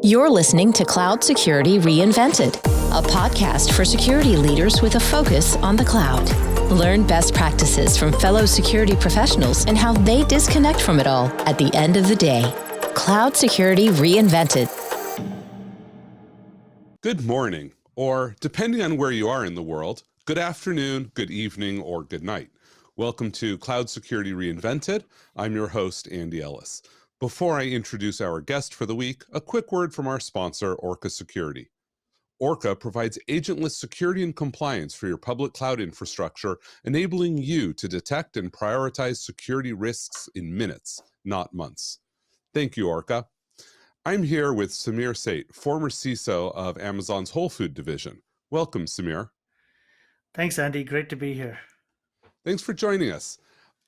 You're listening to Cloud Security Reinvented, a podcast for security leaders with a focus on the cloud. Learn best practices from fellow security professionals and how they disconnect from it all at the end of the day. Cloud Security Reinvented. Good morning, or depending on where you are in the world, good afternoon, good evening, or good night. Welcome to Cloud Security Reinvented. I'm your host, Andy Ellis. Before I introduce our guest for the week, a quick word from our sponsor, Orca Security. Orca provides agentless security and compliance for your public cloud infrastructure, enabling you to detect and prioritize security risks in minutes, not months. Thank you, Orca. I'm here with Sait, former CISO of Amazon's Whole Food division. Welcome, Samir. Thanks, Andy. Great to be here. Thanks for joining us.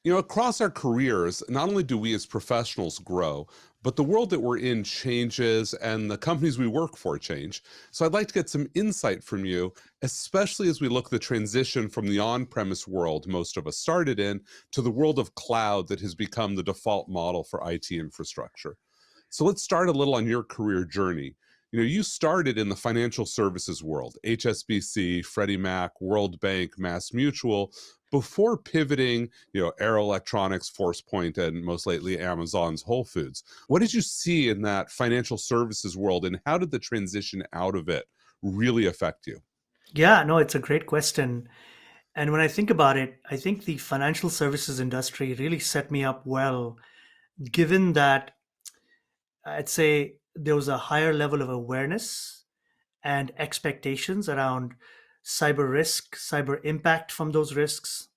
Across our careers, not only do we as professionals grow, but the world that we're in changes and the companies we work for change. So I'd like to get some insight from you, especially as we look at the transition from the on-premise world most of us started in to the world of cloud that has become the default model for IT infrastructure. So let's start a little on your career journey. You started in the financial services world, HSBC, Freddie Mac, World Bank, Mass Mutual, before pivoting, Aero Electronics, ForcePoint, and most lately Amazon's Whole Foods. What did you see in that financial services world, and how did the transition out of it really affect you? Yeah, no, it's a great question. And when I think about it, I think the financial services industry really set me up well, given that I'd say there was a higher level of awareness and expectations around cyber risk, cyber impact from those risks.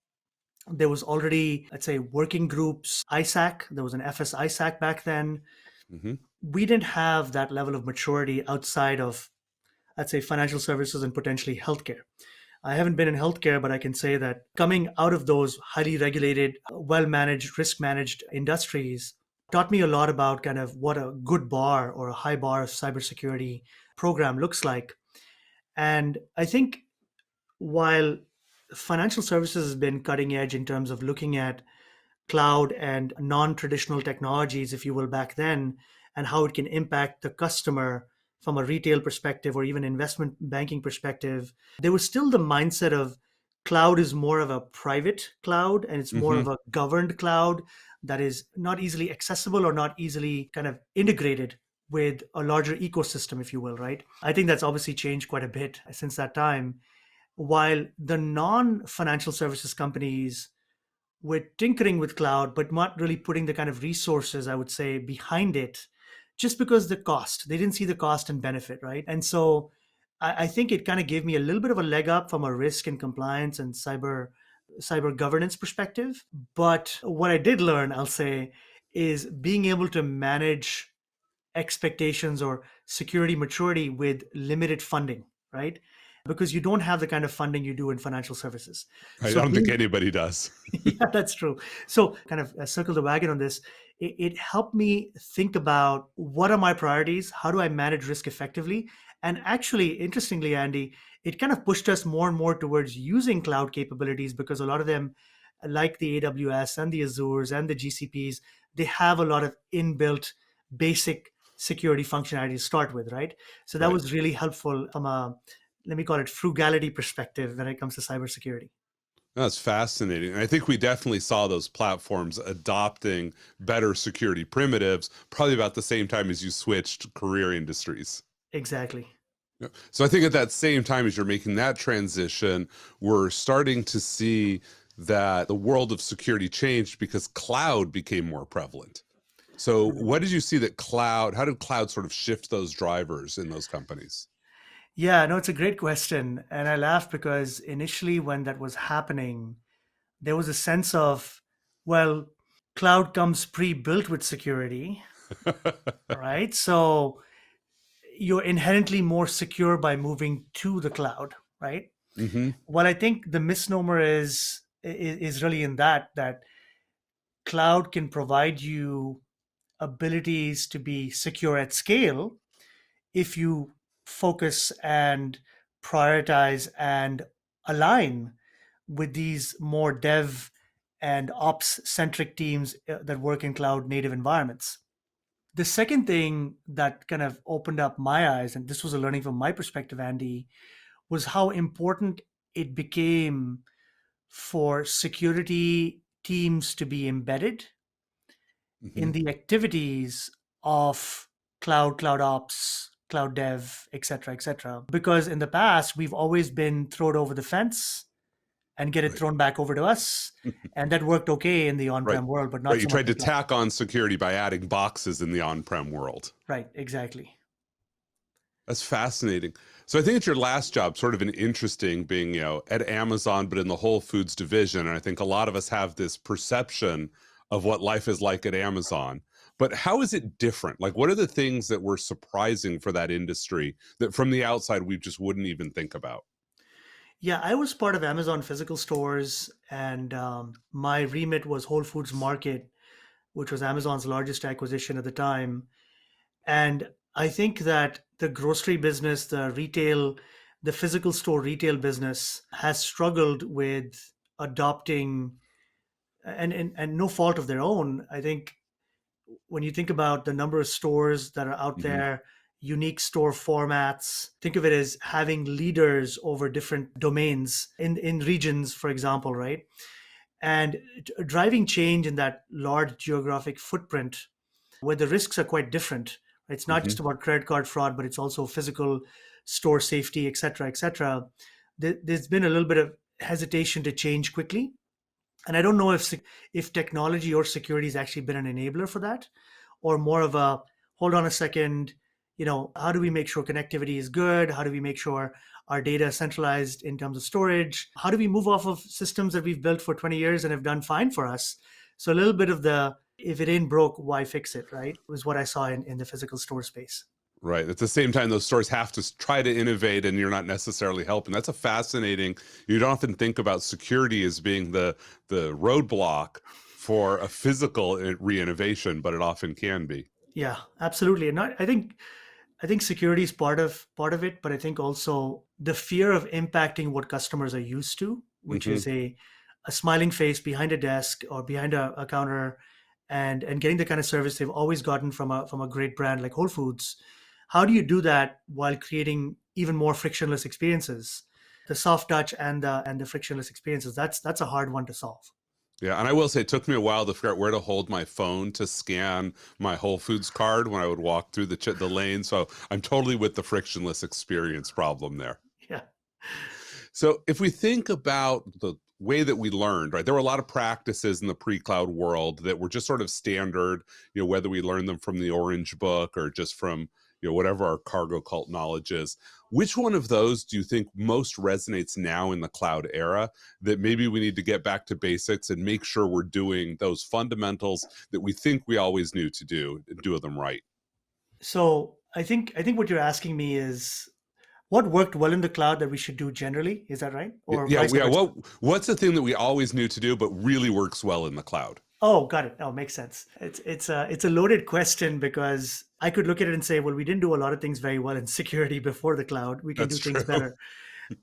There was already, I'd say, working groups, ISAC. There was an FS ISAC back then. Mm-hmm. We didn't have that level of maturity outside of, I'd say, financial services and potentially healthcare. I haven't been in healthcare, but I can say that coming out of those highly regulated, well-managed, risk-managed industries taught me a lot about kind of what a good bar or a high bar of cybersecurity program looks like. And I think while financial services has been cutting edge in terms of looking at cloud and non-traditional technologies, if you will, back then, and how it can impact the customer from a retail perspective or even investment banking perspective, there was still the mindset of cloud is more of a private cloud and it's more of a governed cloud that is not easily accessible or not easily kind of integrated with a larger ecosystem, if you will, right? I think that's obviously changed quite a bit since that time. While the non-financial services companies were tinkering with cloud, but not really putting the kind of resources, I would say, behind it, just because the cost, they didn't see the cost and benefit, right? And so I think it kind of gave me a little bit of a leg up from a risk and compliance and cyber governance perspective. But what I did learn, I'll say, is being able to manage expectations or security maturity with limited funding, right? Because you don't have the kind of funding you do in financial services. I don't think anybody does. Yeah, that's true. So kind of circle the wagon on this. It helped me think about what are my priorities? How do I manage risk effectively? And actually, interestingly, Andy, it kind of pushed us more and more towards using cloud capabilities because a lot of them, like the AWS and the Azures and the GCPs, they have a lot of inbuilt basic security functionality to start with, right? So that was really helpful from a, let me call it, frugality perspective when it comes to cybersecurity. That's fascinating. And I think we definitely saw those platforms adopting better security primitives probably about the same time as you switched career industries. Exactly. Yeah. So I think at that same time as you're making that transition, we're starting to see that the world of security changed because cloud became more prevalent. So what did you see that how did cloud sort of shift those drivers in those companies? Yeah, no, it's a great question. And I laugh because initially when that was happening, there was a sense of, well, cloud comes pre-built with security, right? So you're inherently more secure by moving to the cloud, right? Mm-hmm. Well, I think the misnomer is really in that cloud can provide you abilities to be secure at scale if you focus and prioritize and align with these more dev and ops centric teams that work in cloud native environments. The second thing that kind of opened up my eyes, and this was a learning from my perspective, Andy, was how important it became for security teams to be embedded Hmm. in the activities of cloud ops, cloud dev, et cetera, et cetera. Because in the past, we've always been thrown over the fence and get it Right. thrown back over to us. And that worked okay in the Right. on-prem world, but Right. not You so much tried in to cloud. tack on security by adding boxes in the on-prem world. Right, exactly. That's fascinating. So I think it's your last job, sort of an interesting being, at Amazon, but in the Whole Foods division. And I think a lot of us have this perception of what life is like at Amazon. But how is it different? Like, what are the things that were surprising for that industry that from the outside we just wouldn't even think about? Yeah, I was part of Amazon physical stores, and my remit was Whole Foods Market, which was Amazon's largest acquisition at the time. And I think that the grocery business, the retail, the physical store retail business has struggled with adopting, and no fault of their own. I think when you think about the number of stores that are out Hmm. there, unique store formats, think of it as having leaders over different domains in regions, for example, right? And driving change in that large geographic footprint where the risks are quite different. It's not just Hmm. about credit card fraud, but it's also physical store safety, et cetera, et cetera. There's been a little bit of hesitation to change quickly. And I don't know if technology or security has actually been an enabler for that, or more of a hold on a second, how do we make sure connectivity is good? How do we make sure our data is centralized in terms of storage? How do we move off of systems that we've built for 20 years and have done fine for us? So a little bit of the if it ain't broke, why fix it, right? Was what I saw in the physical store space. Right. At the same time, those stores have to try to innovate, and you're not necessarily helping. That's a fascinating. You don't often think about security as being the roadblock for a physical re-innovation, but it often can be. Yeah, absolutely. And I think security is part of it, but I think also the fear of impacting what customers are used to, which Hmm. is a smiling face behind a desk or behind a counter, and getting the kind of service they've always gotten from a great brand like Whole Foods. How do you do that while creating even more frictionless experiences? The soft touch and the frictionless experiences. That's a hard one to solve. Yeah, and I will say it took me a while to figure out where to hold my phone to scan my Whole Foods card when I would walk through the lane. So I'm totally with the frictionless experience problem there. Yeah. So if we think about the way that we learned, right, there were a lot of practices in the pre-cloud world that were just sort of standard, whether we learned them from the Orange Book or just from, whatever our cargo cult knowledge is. Which one of those do you think most resonates now in the cloud era that maybe we need to get back to basics and make sure we're doing those fundamentals that we think we always knew to do and do them right? So I think what you're asking me is what worked well in the cloud that we should do generally. Is that right? Or Yeah, vice yeah. versa? What's the thing that we always knew to do, but really works well in the cloud? Oh, got it. Oh, makes sense. It's a loaded question because I could look at it and say, well, we didn't do a lot of things very well in security before the cloud. We can do That's things true. better.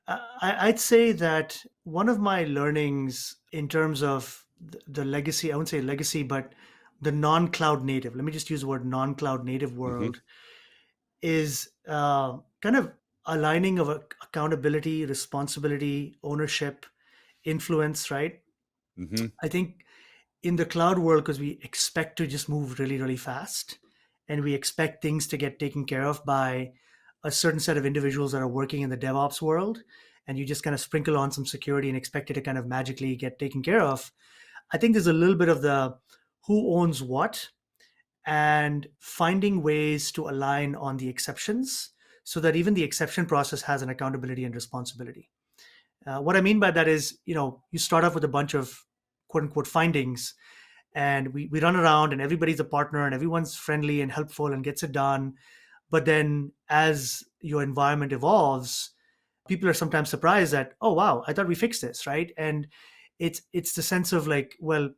I'd say that one of my learnings in terms of the legacy, I wouldn't say legacy, but the non-cloud native, let me just use the word non-cloud native Hmm. world, is kind of aligning of accountability, responsibility, ownership, influence, right? Hmm. I think in the cloud world, because we expect to just move really, really fast and we expect things to get taken care of by a certain set of individuals that are working in the DevOps world, and you just kind of sprinkle on some security and expect it to kind of magically get taken care of. I think there's a little bit of the who owns what and finding ways to align on the exceptions so that even the exception process has an accountability and responsibility. What I mean by that is, you start off with a bunch of quote unquote findings, and we run around and everybody's a partner and everyone's friendly and helpful and gets it done. But then as your environment evolves, people are sometimes surprised that, oh wow, I thought we fixed this, right? And it's the sense of like, well,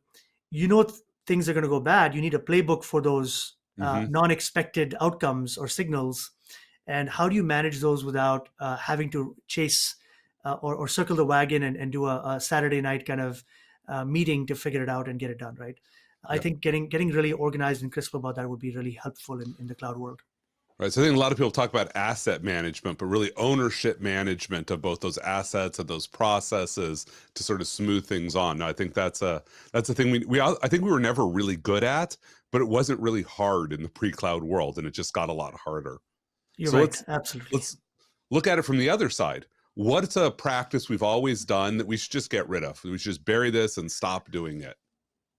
things are going to go bad. You need a playbook for those Hmm. non-expected outcomes or signals, and how do you manage those without having to chase or circle the wagon and do a Saturday night kind of meeting to figure it out and get it done, right? I think getting really organized and crisp about that would be really helpful in the cloud world. Right. So I think a lot of people talk about asset management, but really ownership management of both those assets and those processes to sort of smooth things on. Now, I think that's a thing I think we were never really good at, but it wasn't really hard in the pre-cloud world, and it just got a lot harder. You're So right. Absolutely. let's look at it from the other side. What's a practice we've always done that we should just get rid of? We should just bury this and stop doing it.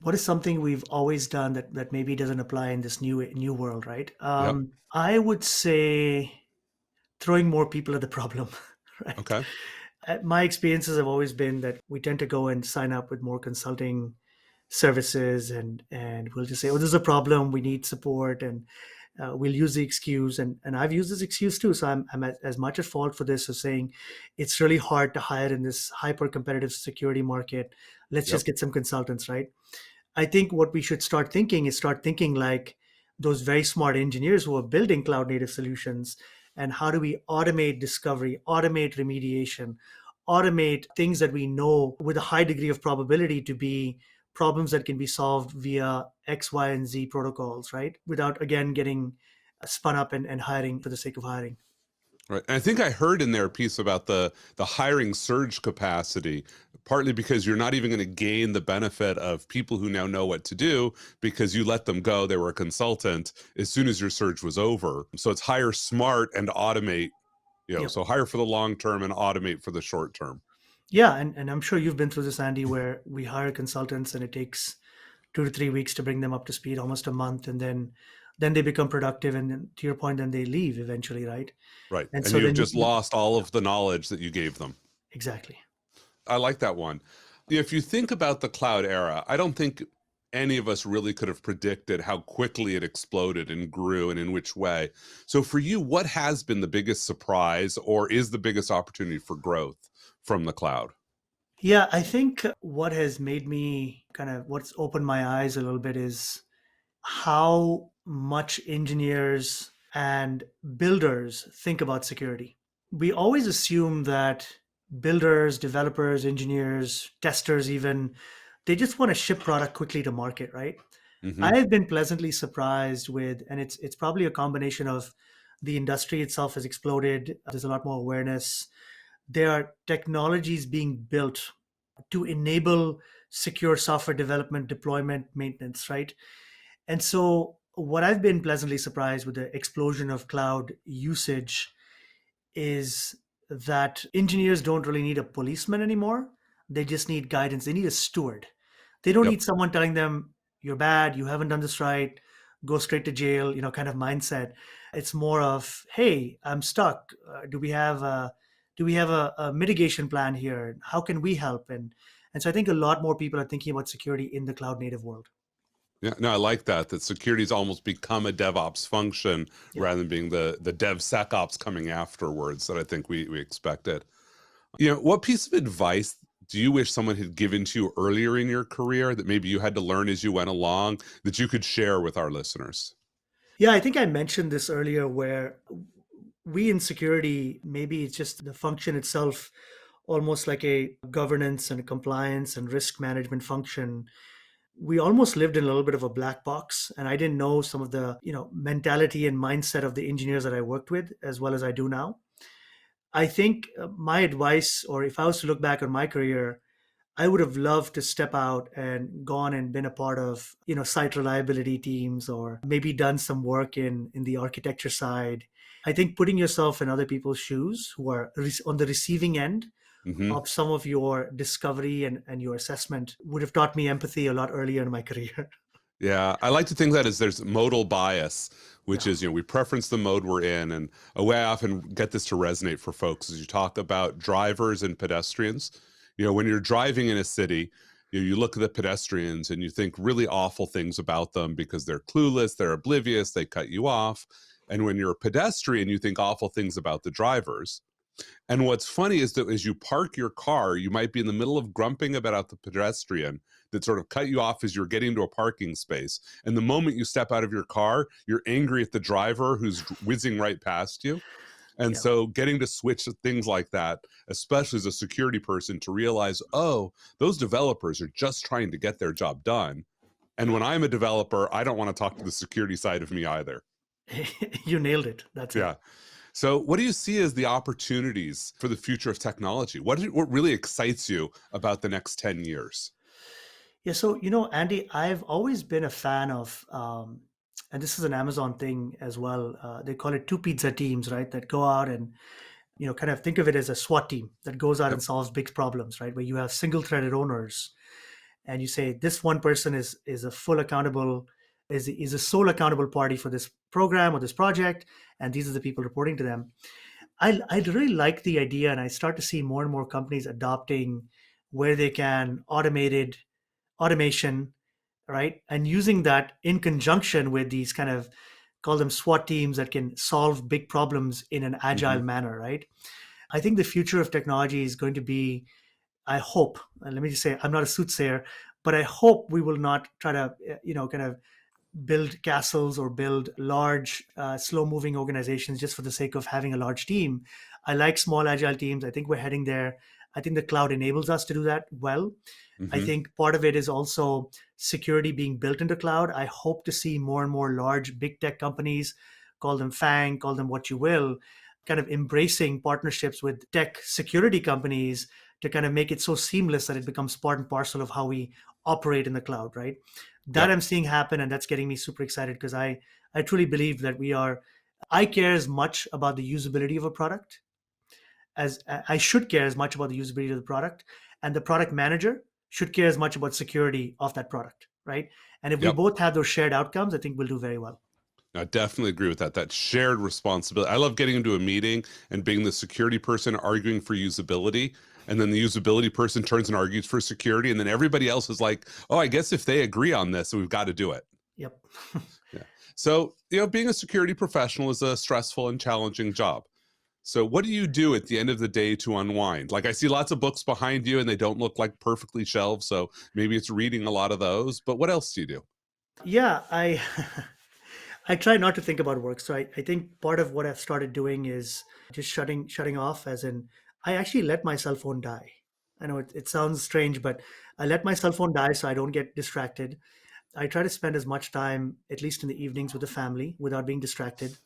What is something we've always done that maybe doesn't apply in this new world, right? Yep. I would say throwing more people at the problem, right? Okay. My experiences have always been that we tend to go and sign up with more consulting services, and we'll just say, oh, there's a problem, we need support, and we'll use the excuse, and I've used this excuse too. So I'm as much at fault for this as saying it's really hard to hire in this hyper competitive security market. Let's Yep. just get some consultants, right? I think what we should start thinking like those very smart engineers who are building cloud native solutions, and how do we automate discovery, automate remediation, automate things that we know with a high degree of probability to be problems that can be solved via X, Y, and Z protocols, right? Without again getting spun up and hiring for the sake of hiring. Right. And I think I heard in there a piece about the hiring surge capacity, partly because you're not even going to gain the benefit of people who now know what to do because you let them go. They were a consultant as soon as your surge was over. So it's hire smart and automate, Yep. so hire for the long term and automate for the short term. Yeah, and I'm sure you've been through this, Andy, where we hire consultants and it takes 2 to 3 weeks to bring them up to speed, almost a month, and then they become productive, and then, to your point, then they leave eventually, right? Right. And And so you've then just lost all of the knowledge that you gave them. exactly. I like that one. If you think about the cloud era, I don't think any of us really could have predicted how quickly it exploded and grew and in which way. So for you, what has been the biggest surprise or is the biggest opportunity for growth from the cloud? Yeah, I think what has made me what's opened my eyes a little bit is how much engineers and builders think about security. We always assume that builders, developers, engineers, testers, even, they just want to ship product quickly to market, right? Hmm. I have been pleasantly surprised with, and it's probably a combination of the industry itself has exploded. There's a lot more awareness. There are technologies being built to enable secure software development, deployment, maintenance, right? And so, what I've been pleasantly surprised with the explosion of cloud usage is that engineers don't really need a policeman anymore. They just need guidance. They need a steward. They don't Yep. need someone telling them, you're bad, you haven't done this right, go straight to jail, kind of mindset. It's more of, hey, I'm stuck. Do we have a mitigation plan here? How can we help? And so I think a lot more people are thinking about security in the cloud native world. Yeah, no, I like that security's almost become a DevOps function Yeah. rather than being the DevSecOps coming afterwards that I think we expected. What piece of advice do you wish someone had given to you earlier in your career that maybe you had to learn as you went along that you could share with our listeners? Yeah, I think I mentioned this earlier where we in security, maybe it's just the function itself, almost like a governance and compliance and risk management function. We almost lived in a little bit of a black box, and I didn't know some of the mentality and mindset of the engineers that I worked with as well as I do now. I think my advice, or if I was to look back on my career, I would have loved to step out and gone and been a part of, site reliability teams, or maybe done some work in the architecture side. I think putting yourself in other people's shoes who are on the receiving end Hmm. of some of your discovery and your assessment would have taught me empathy a lot earlier in my career. Yeah, I like to think that as there's modal bias, which Yeah. is, we preference the mode we're in. And a way I often get this to resonate for folks is you talk about drivers and pedestrians. When you're driving in a city, you look at the pedestrians and you think really awful things about them because they're clueless, they're oblivious, they cut you off. And when you're a pedestrian, you think awful things about the drivers. And what's funny is that as you park your car, you might be in the middle of grumping about the pedestrian that sort of cut you off as you're getting to a parking space. And the moment you step out of your car, you're angry at the driver who's whizzing right past you. And Yeah. so getting to switch to things like that, especially as a security person, to realize, oh, those developers are just trying to get their job done. And when I'm a developer, I don't want to talk to the security side of me either. You nailed it. That's Yeah. it. So what do you see as the opportunities for the future of technology? What really excites you about the next 10 years? Yeah, so Andy, I've always been a fan of, and this is an Amazon thing as well. They call it two pizza teams, right? That go out and kind of think of it as a SWAT team that goes out Yep. and solves big problems, right? Where you have single-threaded owners, and you say this one person is a full accountable, is a sole accountable party for this program or this project, and these are the people reporting to them. I really like the idea, and I start to see more and more companies adopting where they can automation, right? And using that in conjunction with these kind of call them SWAT teams that can solve big problems in an Hmm. agile manner, right? I think the future of technology is going to be, I hope, and let me just say, I'm not a soothsayer, but I hope we will not try to, kind of build castles or build large, slow moving organizations just for the sake of having a large team. I like small, agile teams. I think we're heading there. I think the cloud enables us to do that well. I Hmm. think part of it is also security being built into cloud. I hope to see more and more large big tech companies, call them FANG, call them what you will, kind of embracing partnerships with tech security companies to kind of make it so seamless that it becomes part and parcel of how we operate in the cloud, right? That Yep. I'm seeing happen, and that's getting me super excited because I truly believe that I care as much about the usability of a product as I should care as much about the usability of the product, and the product manager should care as much about security of that product, right? And if we Yep. both have those shared outcomes, I think we'll do very well. I definitely agree with that. That shared responsibility. I love getting into a meeting and being the security person arguing for usability. And then the usability person turns and argues for security. And then everybody else is like, oh, I guess if they agree on this, we've got to do it. Yep. Yeah. So, being a security professional is a stressful and challenging job. So, what do you do at the end of the day to unwind? Like, I see lots of books behind you and they don't look like perfectly shelved. So maybe it's reading a lot of those. But what else do you do? Yeah, I I try not to think about work. So I think part of what I've started doing is just shutting off, as in I actually let my cell phone die. I know it sounds strange, but I let my cell phone die so I don't get distracted. I try to spend as much time, at least in the evenings, with the family without being distracted.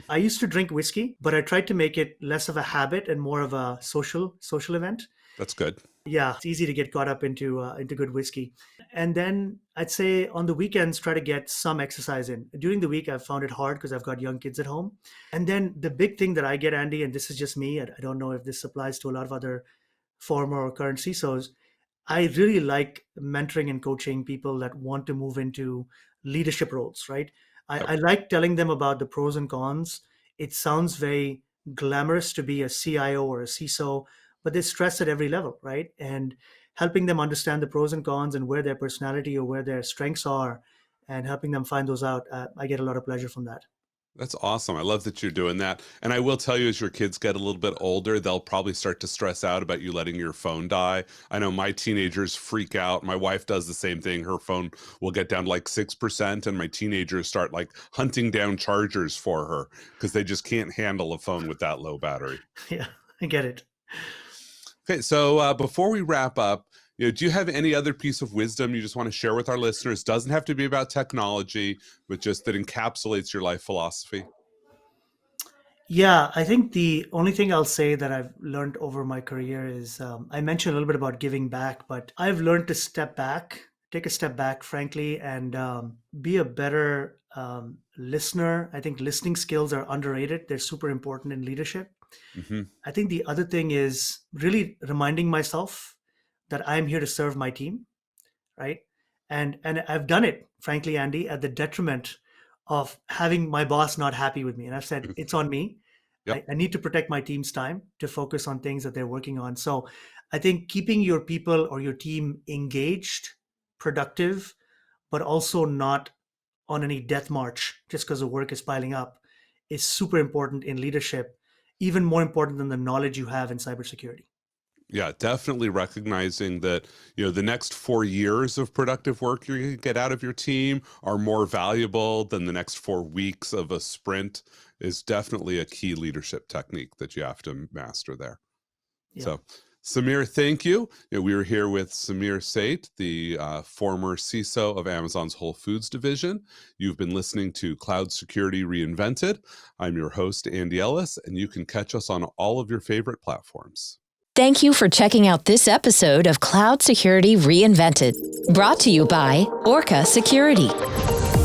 I used to drink whiskey, but I tried to make it less of a habit and more of a social event. That's good. Yeah, it's easy to get caught up into good whiskey. And then I'd say on the weekends, try to get some exercise in. During the week, I've found it hard because I've got young kids at home. And then the big thing that I get, Andy, and this is just me, I don't know if this applies to a lot of other former or current CISOs, I really like mentoring and coaching people that want to move into leadership roles, right? Yep. I like telling them about the pros and cons. It sounds very glamorous to be a CIO or a CISO, but they stress at every level, right? And helping them understand the pros and cons and where their personality or where their strengths are and helping them find those out, I get a lot of pleasure from that. That's awesome. I love that you're doing that. And I will tell you, as your kids get a little bit older, they'll probably start to stress out about you letting your phone die. I know my teenagers freak out. My wife does the same thing. Her phone will get down to like 6%, and my teenagers start like hunting down chargers for her because they just can't handle a phone with that low battery. Yeah, I get it. Okay, so before we wrap up, do you have any other piece of wisdom you just want to share with our listeners? Doesn't have to be about technology, but just that encapsulates your life philosophy. Yeah, I think the only thing I'll say that I've learned over my career is I mentioned a little bit about giving back, but I've learned to step back, take a step back, frankly, and be a better listener. I think listening skills are underrated, they're super important in leadership. Hmm. I think the other thing is really reminding myself that I'm here to serve my team, right? And I've done it, frankly, Andy, at the detriment of having my boss not happy with me. And I've said it's on me. Yep. I need to protect my team's time to focus on things that they're working on. So I think keeping your people or your team engaged, productive, but also not on any death march just because the work is piling up is super important in leadership, even more important than the knowledge you have in cybersecurity. Yeah, definitely recognizing that, the next 4 years of productive work you're going to get out of your team are more valuable than the next 4 weeks of a sprint is definitely a key leadership technique that you have to master there. Yeah. So Samir, thank you. We were here with Samir Sait, the former CISO of Amazon's Whole Foods division. You've been listening to Cloud Security Reinvented. I'm your host, Andy Ellis, and you can catch us on all of your favorite platforms. Thank you for checking out this episode of Cloud Security Reinvented, brought to you by Orca Security.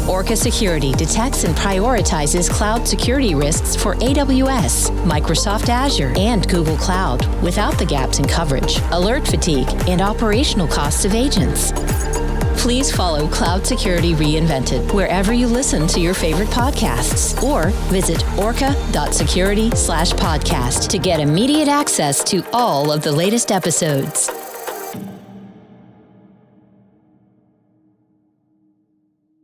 Orca Security detects and prioritizes cloud security risks for AWS, Microsoft Azure, and Google Cloud without the gaps in coverage, alert fatigue, and operational costs of agents. Please follow Cloud Security Reinvented wherever you listen to your favorite podcasts, or visit orca.security/podcast to get immediate access to all of the latest episodes.